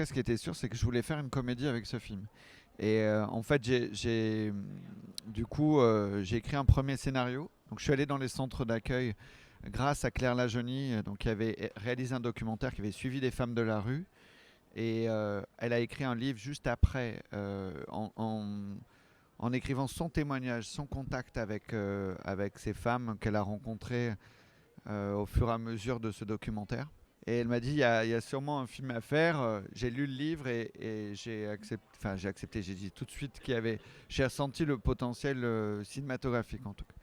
cas, ce qui était sûr, c'est que je voulais faire une comédie avec ce film. Et en fait, du coup, j'ai écrit un premier scénario. Donc, je suis allé dans les centres d'accueil grâce à Claire Lajeunie, donc, qui avait réalisé un documentaire qui avait suivi des femmes de la rue. Et elle a écrit un livre juste après, en écrivant son témoignage, son contact avec ces femmes qu'elle a rencontrées au fur et à mesure de ce documentaire. Et elle m'a dit, il y a sûrement un film à faire. J'ai lu le livre et j'ai accepté, j'ai dit tout de suite j'ai ressenti le potentiel cinématographique en tout cas.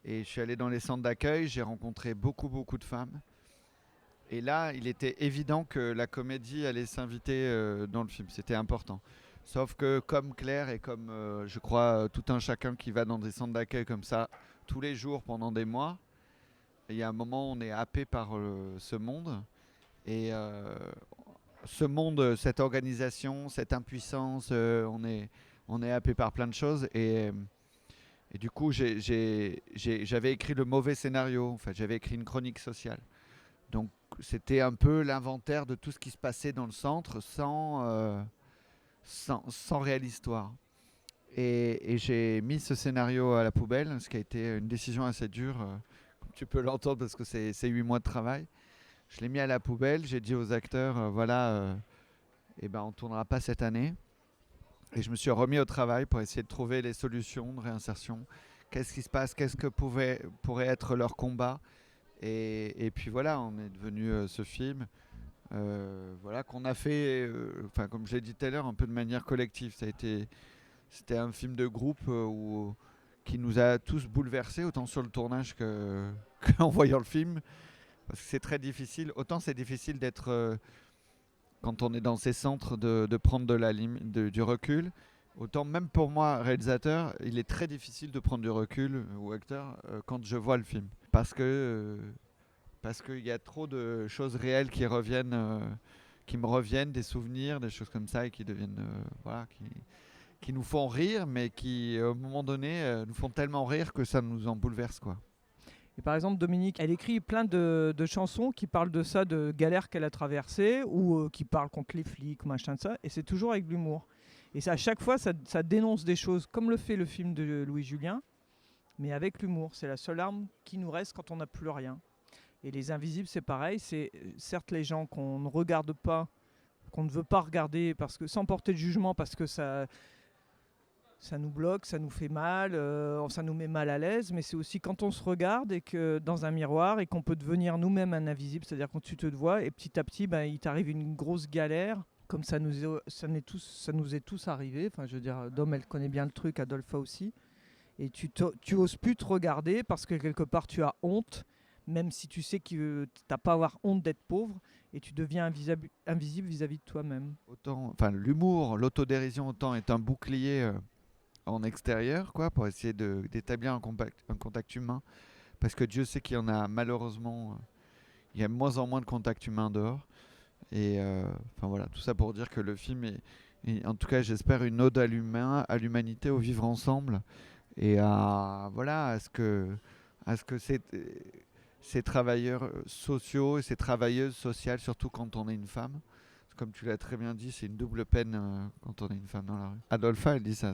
Et je suis allé dans les centres d'accueil, j'ai rencontré beaucoup, beaucoup de femmes. Et là, il était évident que la comédie allait s'inviter dans le film, c'était important. Sauf que comme Claire et comme je crois tout un chacun qui va dans des centres d'accueil comme ça tous les jours pendant des mois, il y a un moment où on est happé par ce monde. Et ce monde, cette organisation, cette impuissance, on est happé par plein de choses. Et du coup, j'avais écrit le mauvais scénario. En fait, j'avais écrit une chronique sociale. Donc, c'était un peu l'inventaire de tout ce qui se passait dans le centre sans réelle histoire. Et j'ai mis ce scénario à la poubelle, ce qui a été une décision assez dure, comme tu peux l'entendre, parce que c'est 8 mois de travail. Je l'ai mis à la poubelle, j'ai dit aux acteurs, voilà, eh ben, on ne tournera pas cette année. Et je me suis remis au travail pour essayer de trouver les solutions de réinsertion. Qu'est-ce qui se passe? Qu'est-ce que pourrait être leur combat? Et puis voilà, on est devenu ce film. Voilà, qu'on a fait, comme je l'ai dit tout à l'heure, un peu de manière collective. C'était un film de groupe qui nous a tous bouleversés, autant sur le tournage qu'en voyant le film. Parce que c'est très difficile. Autant c'est difficile d'être, quand on est dans ces centres, de prendre du recul. Autant même pour moi, réalisateur, il est très difficile de prendre du recul, ou acteur, quand je vois le film. Parce qu'il y a trop de choses réelles qui me reviennent, des souvenirs, des choses comme ça, et qui deviennent, voilà, qui nous font rire, mais qui, au moment donné, nous font tellement rire que ça nous en bouleverse, quoi. Et par exemple, Dominique, elle écrit plein de chansons qui parlent de ça, de galères qu'elle a traversées, ou qui parlent contre les flics, machin de ça, et c'est toujours avec de l'humour. Et ça, à chaque fois, ça dénonce des choses, comme le fait le film de Louis Julien, mais avec l'humour. C'est la seule arme qui nous reste quand on n'a plus rien. Et Les Invisibles, c'est pareil. C'est certes les gens qu'on ne regarde pas, qu'on ne veut pas regarder, parce que sans porter de jugement, parce que ça nous bloque, ça nous fait mal, ça nous met mal à l'aise, mais c'est aussi quand on se regarde et que dans un miroir et qu'on peut devenir nous-mêmes un invisible, c'est-à-dire quand tu te vois et petit à petit, il t'arrive une grosse galère, comme ça nous est tous arrivé. Enfin, je veux dire, Dom, elle connaît bien le truc, Adolpha aussi, et tu oses plus te regarder parce que quelque part tu as honte, même si tu sais que t'as pas à avoir honte d'être pauvre, et tu deviens invisible vis-à-vis de toi-même. L'humour, l'autodérision, autant est un bouclier en extérieur, quoi, pour essayer d'établir un contact humain. Parce que Dieu sait qu'il y en a malheureusement, il y a de moins en moins de contact humain dehors. Et voilà, tout ça pour dire que le film est, en tout cas, j'espère, une ode à l'humain, à l'humanité, au vivre ensemble, et à ce que ces travailleurs sociaux et ces travailleuses sociales, surtout quand on est une femme. Comme tu l'as très bien dit, c'est une double peine quand on est une femme dans la rue. Adolpha, elle dit ça.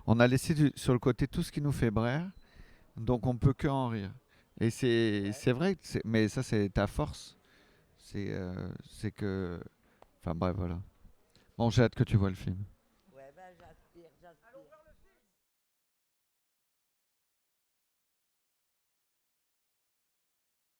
On a laissé sur le côté tout ce qui nous fait braire, donc on peut que en rire. Et c'est vrai, mais ça c'est ta force. C'est que... Enfin bref, voilà. Bon, j'ai hâte que tu vois le film.